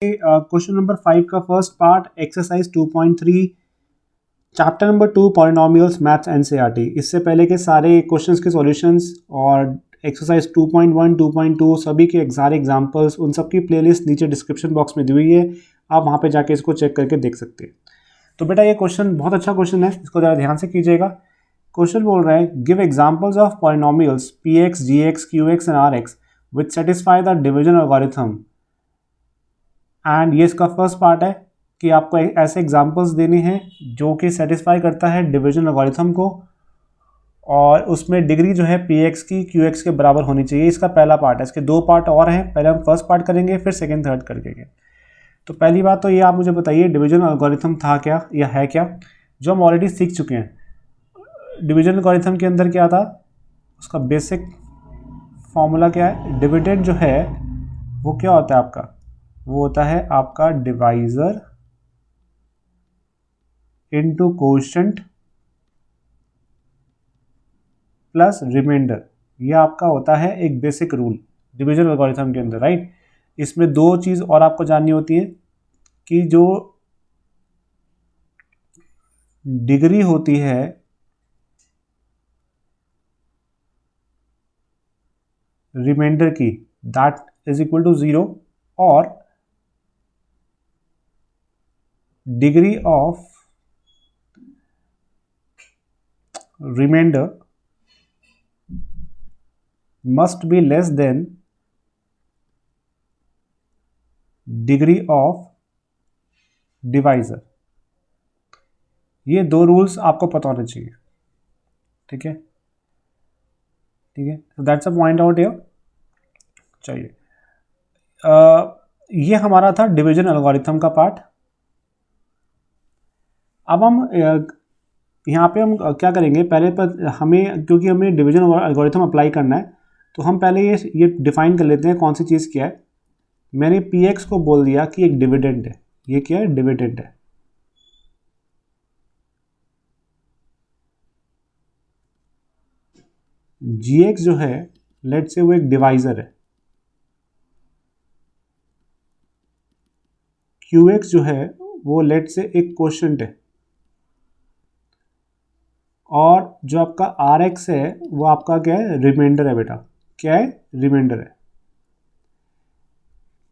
Question number 5 का first part exercise 2.3 chapter number 2 polynomials maths NCERT. इससे पहले के सारे क्वेश्चंस के सॉल्यूशंस और एक्सरसाइज 2.1 2.2 सभी के सारे एग्जांपल्स उन सब की प्लेलिस्ट नीचे डिस्क्रिप्शन बॉक्स में दी हुई है, आप वहाँ पे जाके इसको चेक करके देख सकते हैं। तो बेटा ये क्वेश्चन बहुत अच्छा क्वेश्चन है, इसको ज़रा ध्यान से कीजिएगा। क्वेश्चन बोल रहा है give examples of polynomials P X G X Q X and R X which satisfy the division algorithm. And ये इसका फर्स्ट पार्ट है कि आपको ऐसे एग्जांपल्स देने हैं जो कि सेटिस्फाई करता है डिवीजन एल्गोरिथम को, और उसमें डिग्री जो है पी एक्स की क्यू एक्स के बराबर होनी चाहिए। इसका पहला पार्ट है, इसके दो पार्ट और हैं, पहले हम फर्स्ट पार्ट करेंगे फिर सेकंड थर्ड करेंगे। तो पहली बात तो ये आप मुझे बताइए डिवीजन एल्गोरिथम था क्या या है क्या, जो हम ऑलरेडी सीख चुके हैं। डिवीजन एल्गोरिथम के अंदर क्या था, उसका बेसिक फॉर्मूला क्या है, डिविडेंड जो है वो क्या होता है आपका, वो होता है आपका divisor into quotient plus remainder. ये आपका होता है एक बेसिक रूल डिवीजन एल्गोरिथम के अंदर, राइट। इसमें दो चीज़ और आपको जाननी होती है कि जो डिग्री होती है रिमाइंडर की दैट इज इक्वल टू 0 और degree of remainder must be less than degree of divisor। ये दो रूल्स आपको पता होने चाहिए, ठीक है ठीक है। so that's a point out here। चलिए ये हमारा था डिवीजन एल्गोरिथम का पार्ट। अब हम यहाँ पे हम क्या करेंगे, पहले पर हमें क्योंकि हमें डिवीजन एल्गोरिथम अप्लाई करना है तो हम पहले ये डिफाइन कर लेते हैं कौन सी चीज़ क्या है। मैंने पी एक्स को बोल दिया कि एक डिविडेंड है, ये क्या है, डिविडेंड है। जी एक्स जो है लेट से वो एक डिवाइजर है, क्यू एक्स जो है वो लेट से एक कोशेंट है, और जो आपका आर एक्स है वो आपका क्या है, रिमाइंडर है। बेटा क्या है, रिमाइंडर है।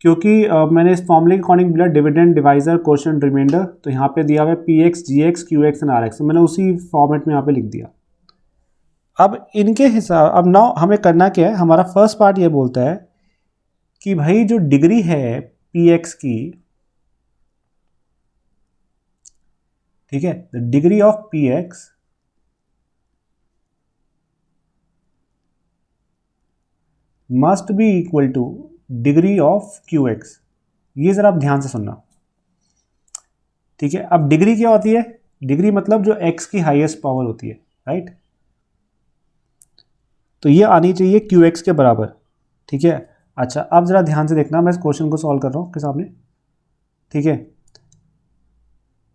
क्योंकि मैंने इस फॉर्मूले के अकॉर्डिंग बोला डिविडेंड डिवाइजर कोशेंट रिमाइंडर, तो यहाँ पे दिया हुआ है P X G X Q X and R X, मैंने उसी फॉर्मेट में यहाँ पे लिख दिया। अब इनके हिसाब अब नाउ हमें करना क्या है, हमारा फर्स्ट पार्ट ये बोलता है कि भाई जो डिग्री है पी एक्स की, ठीक है, the degree of P x must be equal two degree of Q x. ये जरा आप ध्यान से सुनना, ठीक है। अब डिग्री क्या होती है, डिग्री मतलब जो एक्स की हाईएस्ट पावर होती है, राइट। तो ये आनी चाहिए क्यू एक्स के बराबर, ठीक है। अच्छा अब जरा ध्यान से देखना, मैं इस क्वेश्चन को सॉल्व कर रहा हूँ आपके सामने, ठीक है।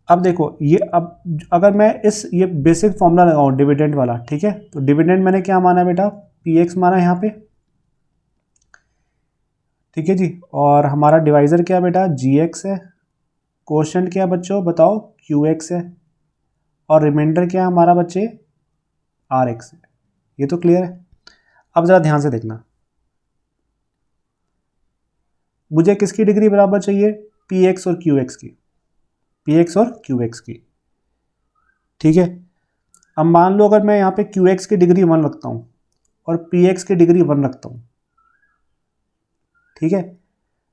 अब देखो ये, अब अगर मैं ये बेसिक फॉर्मूला लगाऊं डिविडेंड वाला, ठीक है, तो डिविडेंड मैंने क्या माना बेटा, पी एक्स माना यहाँ पे, ठीक है जी। और हमारा डिवाइजर क्या बेटा, जी एक्स है, कोशेंट क्या बच्चों बताओ, क्यू एक्स है, और रिमाइंडर क्या है हमारा बच्चे, आर एक्स है। ये तो क्लियर है। अब ज़रा ध्यान से देखना, मुझे किसकी डिग्री बराबर चाहिए, पी एक्स और क्यू एक्स की, पी एक्स और क्यू एक्स की, ठीक है। अब मान लो अगर मैं यहाँ पे क्यू एक्स की डिग्री 1 रखता हूँ और पी एक्स की डिग्री 1 रखता हूँ, ठीक है।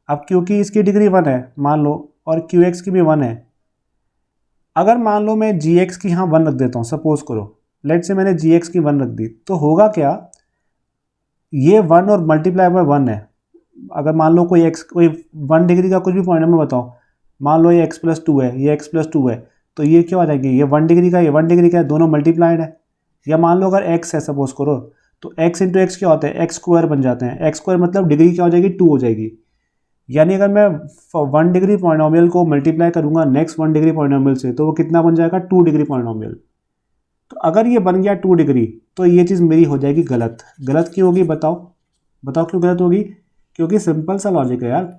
अब क्योंकि इसकी डिग्री 1 है मान लो और क्यू एक्स की भी 1 है, अगर मान लो मैं जी एक्स की यहाँ 1 रख देता हूँ, सपोज करो लेट से मैंने जी एक्स की 1 रख दी, तो होगा क्या, ये 1 और मल्टीप्लाई बाय 1 है। अगर मान लो कोई एक्स, कोई 1 डिग्री का कुछ भी पॉइंट में बताओ, मान लो ये x प्लस 2 है, ये x प्लस 2 है, तो ये क्या हो जाएगी, ये 1 डिग्री का, ये 1 डिग्री का है, दोनों मल्टीप्लाइड है। या मान लो अगर x है सपोज करो, तो x इंटू एक्स क्या होता है, एक्स स्क्वायर बन जाते हैं। एक्स स्क्वायर मतलब डिग्री क्या हो जाएगी, 2 हो जाएगी। यानी अगर मैं 1 डिग्री पॉलिनोमियल को मल्टीप्लाई करूंगा नेक्स्ट 1 डिग्री पॉलिनोमियल से, तो वो कितना बन जाएगा, 2 डिग्री पॉलिनोमियल। तो अगर ये बन गया 2 डिग्री, तो ये चीज़ मेरी हो जाएगी गलत। गलत क्यों होगी बताओ, बताओ क्यों गलत होगी, क्योंकि सिंपल सा लॉजिक है यार,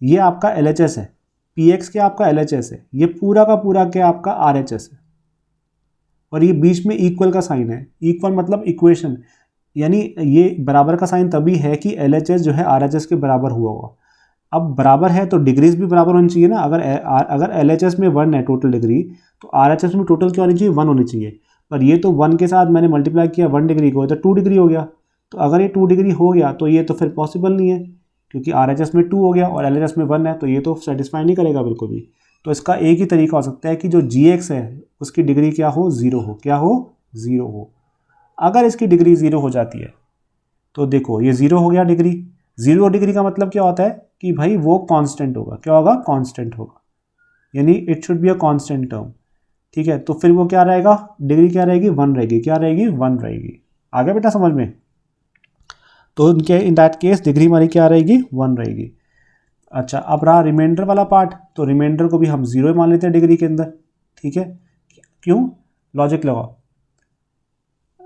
ये आपका LHS है, PX क्या आपका LHS है, ये पूरा का पूरा क्या आपका RHS है, और ये बीच में इक्वल का साइन है। इक्वल मतलब इक्वेशन, यानी ये बराबर का साइन तभी है कि LHS जो है RHS के बराबर हुआ होगा। अब बराबर है तो डिग्रीज भी बराबर होनी चाहिए ना। अगर LHS में 1 है टोटल डिग्री, तो RHS में टोटल क्या होनी चाहिए, 1 होनी चाहिए। पर ये तो 1 के साथ मैंने मल्टीप्लाई किया 1 डिग्री को, तो 2 डिग्री हो गया। तो अगर ये 2 डिग्री हो गया तो ये तो फिर पॉसिबल नहीं है, क्योंकि RHS में 2 हो गया और LHS में 1 है, तो ये तो सेटिस्फाई नहीं करेगा बिल्कुल भी। तो इसका एक ही तरीका हो सकता है कि जो GX है उसकी डिग्री क्या हो, 0 हो। क्या हो, 0 हो। अगर इसकी डिग्री 0 हो जाती है तो देखो ये 0 हो गया डिग्री। 0 डिग्री का मतलब क्या होता है कि भाई वो कांस्टेंट होगा। क्या होगा, कांस्टेंट होगा, यानी it should be a constant term. ठीक है, तो फिर वो क्या रहेगा, डिग्री क्या रहेगी, 1 रहेगी। क्या रहेगी, 1 रहेगी। आ गया बेटा समझ में। तो उनके इन दैट केस डिग्री हमारी क्या रहेगी, 1 रहेगी। अच्छा, अब रहा रिमाइंडर वाला पार्ट, तो रिमाइंडर को भी हम 0 मान लेते हैं डिग्री के अंदर। ठीक है, क्यों, लॉजिक लगाओ।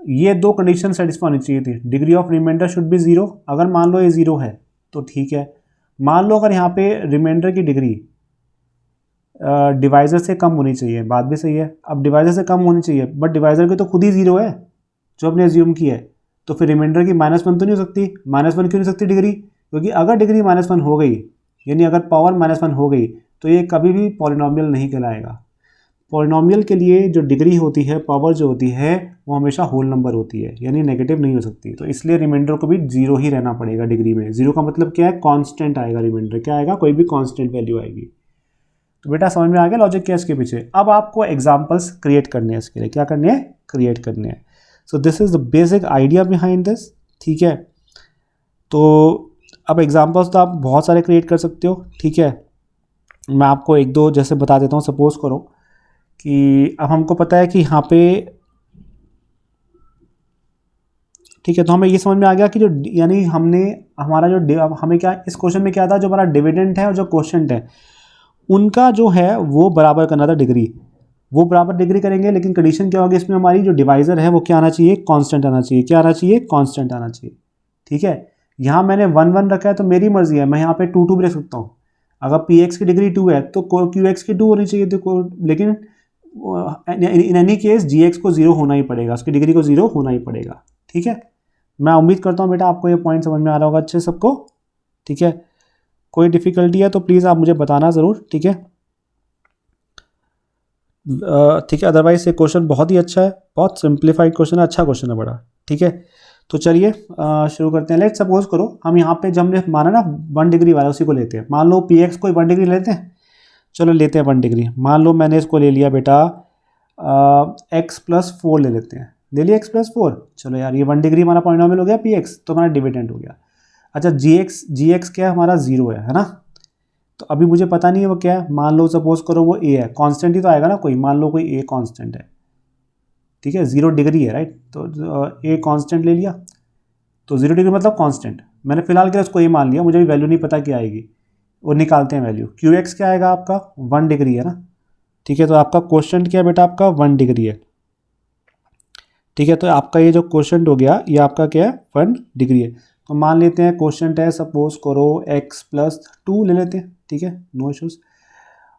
ये दो कंडीशन सेटिस्फाई होनी चाहिए थी। Degree of remainder should be 0। अगर मान लो ये 0 है तो ठीक है। मान लो अगर यहाँ पे रिमाइंडर की डिग्री डिवाइजर से कम होनी चाहिए, बात भी सही है। अब डिवाइजर से कम होनी चाहिए, बट डिवाइजर की तो खुद ही 0 है जो हमने एज्यूम की है, तो फिर रिमाइंडर की -1 तो नहीं हो सकती। -1 क्यों नहीं सकती डिग्री, क्योंकि अगर डिग्री -1 हो गई, यानी अगर पावर -1 हो गई, तो ये कभी भी पॉलिनोमियल नहीं कहलाएगा। पॉलिनोमियल के लिए जो डिग्री होती है, पावर जो होती है, वो हमेशा होल नंबर होती है, यानी नेगेटिव नहीं हो सकती। तो इसलिए रिमाइंडर को भी 0 ही रहना पड़ेगा डिग्री में। 0 का मतलब क्या है, कांस्टेंट आएगा रिमाइंडर। क्या आएगा, कोई भी कांस्टेंट वैल्यू आएगी। तो बेटा समझ में आ गया लॉजिक क्या है इसके पीछे। अब आपको एग्जांपल्स क्रिएट करने हैं इसके लिए। क्या करने हैं, क्रिएट करने हैं। So this is the basic idea behind this. ठीक है, तो अब एग्जांपल्स तो आप बहुत सारे क्रिएट कर सकते हो। ठीक है, मैं आपको एक दो जैसे बता देता हूँ। सपोज करो कि अब हमको पता है कि यहाँ पे, ठीक है, तो हमें ये समझ में आ गया कि जो, यानी हमने हमारा जो हमें क्या इस क्वेश्चन में क्या था, जो हमारा डिविडेंड है और जो क्वोशंट है, उनका जो है वो बराबर करना था डिग्री। वो बराबर डिग्री करेंगे, लेकिन कंडीशन क्या होगी इसमें, हमारी जो डिवाइजर है वो क्या आना चाहिए, कांस्टेंट आना चाहिए। क्या आना चाहिए, कांस्टेंट आना चाहिए। ठीक है, यहाँ मैंने 1 1 रखा है तो मेरी मर्जी है, मैं यहाँ पे 2 2 भी रख सकता हूँ। अगर PX की डिग्री 2 है तो QX की 2 होनी चाहिए थी, लेकिन इन एनी केस GX को 0 होना ही पड़ेगा, उसकी डिग्री को 0 होना ही पड़ेगा। ठीक है, मैं उम्मीद करता हूँ बेटा आपको ये पॉइंट समझ में आ रहा होगा अच्छे सबको। ठीक है, कोई डिफिकल्टी है तो प्लीज़ आप मुझे बताना ज़रूर। ठीक है, ठीक है, अदरवाइज ये क्वेश्चन बहुत ही अच्छा है, बहुत सिंप्लीफाइड क्वेश्चन है, अच्छा क्वेश्चन है बड़ा। ठीक है, तो चलिए शुरू करते हैं। लेट सपोज करो हम यहाँ पे जब हमने माना ना 1 डिग्री वाला, उसी को लेते हैं। मान लो PX को 1 डिग्री लेते हैं। चलो लेते हैं 1 डिग्री। मान लो मैंने इसको ले लिया बेटा x+4 ले लेते हैं। ले लिया x+4। चलो यार, ये 1 डिग्री हमारा पॉलिनोमियल हो गया PX, तो हमारा डिविडेंड हो गया। अच्छा, GX क्या है, हमारा 0 है ना। तो अभी मुझे पता नहीं है वो क्या है। मान लो सपोज करो वो A है, कांस्टेंट ही तो आएगा ना कोई। मान लो कोई A कांस्टेंट है। ठीक है, 0 डिग्री है, राइट। तो A कांस्टेंट ले लिया, तो 0 डिग्री मतलब कांस्टेंट। मैंने फिलहाल क्या उसको A मान लिया, मुझे भी वैल्यू नहीं पता क्या आएगी, और निकालते हैं वैल्यू। QX क्या आएगा आपका, 1 डिग्री है ना। ठीक है, तो आपका क्वोशंट क्या है बेटा, आपका 1 डिग्री है। ठीक है, तो आपका ये जो क्वोशंट हो गया, ये आपका क्या है, 1 डिग्री है। तो मान लेते हैं क्वोशंट है, सपोज करो x+2 ले लेते हैं। ठीक है, नो इशूज़।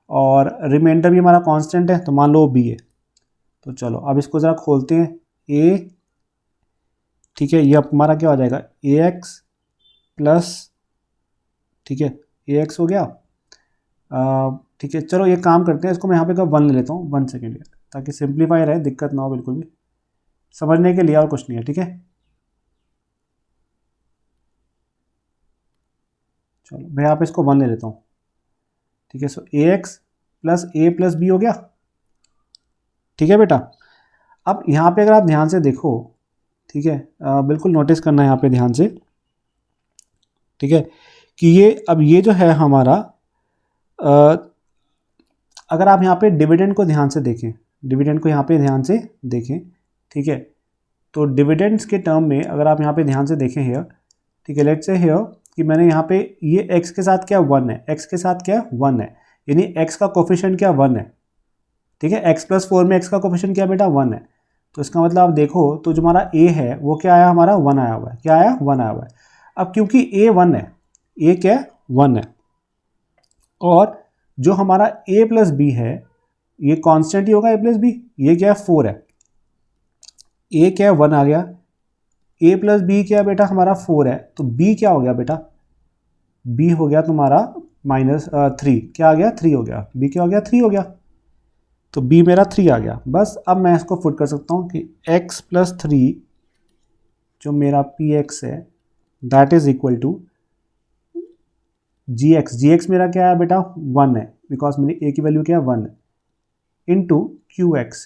और रिमाइंडर भी हमारा कांस्टेंट है, तो मान लो b है। तो चलो अब इसको ज़रा खोलते हैं। a, ठीक है, ये अब हमारा क्या हो जाएगा, ax प्लस, ठीक है, ax हो गया। ठीक है, चलो ये काम करते हैं, इसको मैं यहाँ पे 1 ले लेता हूँ। 1 सेकेंड, ताकि सिंप्लीफाई रहे, दिक्कत ना हो बिल्कुल भी, समझने के लिए और कुछ नहीं है। ठीक है, चलो मैं यहाँ पे इसको 1 ले लेता हूँ। ठीक है, सो ax plus a plus b हो गया। ठीक है बेटा, अब यहाँ पे अगर आप ध्यान से देखो, ठीक है, बिल्कुल नोटिस करना है यहाँ पे ध्यान से। ठीक है, कि ये अब ये जो है हमारा, अगर आप यहाँ पे डिविडेंड को ध्यान से देखें, डिविडेंड को यहाँ पे ध्यान से देखें। ठीक है, तो डिविडेंड्स के टर्म में अगर आप यहाँ पे ध्यान से देखें हेयर, ठीक है, लेट्स से हेयर कि मैंने यहाँ पे ये x के साथ क्या 1 है, x के साथ क्या 1 है, यानी x का कोफिशिएंट क्या 1 है। ठीक है, x+4 में x का कोफिशिएंट क्या बेटा 1 है। तो इसका मतलब आप देखो तो जो हमारा a है वो क्या आया, हमारा 1 आया हुआ है। क्या आया, 1 आया हुआ है। अब क्योंकि a 1 है, a क्या है, 1 है, और जो हमारा a प्लस बी है ये कांस्टेंट ही होगा, a प्लस बी, ये क्या है 4 है, a क्या है 1 आ गया, a प्लस बी क्या है बेटा हमारा 4 है, तो b क्या हो गया बेटा, b हो गया तुम्हारा -3, क्या आ गया 3 हो गया, b क्या हो गया 3 हो गया, तो b मेरा 3 आ गया। बस अब मैं इसको पुट कर सकता हूँ कि x प्लस 3 जो मेरा px है that is equal to gx मेरा क्या है बेटा 1 है, बिकॉज मेरी a की वैल्यू क्या है 1 है, इंटू qx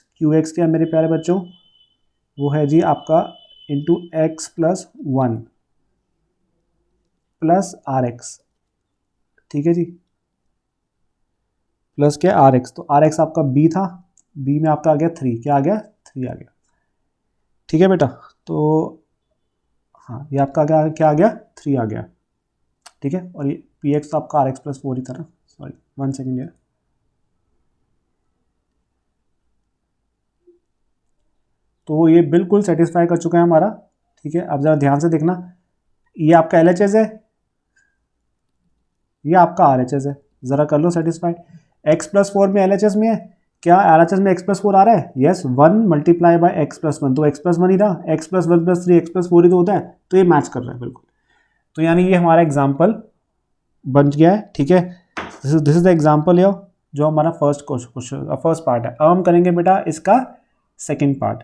क्या है मेरे प्यारे बच्चों, वो है जी आपका into x plus 1 plus rx, ठीक है जी, प्लस क्या आर एक्स, तो आर एक्स आपका बी था, बी में आपका आ गया 3, क्या आ गया 3 आ गया, ठीक है बेटा। तो हाँ ये आपका क्या आ गया 3 आ गया, ठीक है, और ये पी एक्स तो आपका आर एक्स प्लस 4 ही था ना, सॉरी 1 सेकेंड यार, तो ये बिल्कुल सेटिस्फाई कर चुका है हमारा, ठीक है। अब ज़रा ध्यान से देखना, ये आपका एल एच एस है, ये आपका आर एच एस है, ज़रा कर लो सेटिस्फाई, एक्स प्लस 4 में एल एच एस में है, क्या आर एच एस में एक्स प्लस 4 आ रहा है, yes 1 multiply by x plus 1, तो एक्स प्लस 1 ही रहा, x plus 1 plus 3 x plus 4 ही तो होता है, तो ये मैच कर रहा है बिल्कुल। तो यानी ये हमारा एग्जाम्पल बन गया है, ठीक है, दिस इज द एग्जाम्पल यो जो हमारा फर्स्ट पार्ट है। अब हम करेंगे बेटा इसका सेकेंड पार्ट।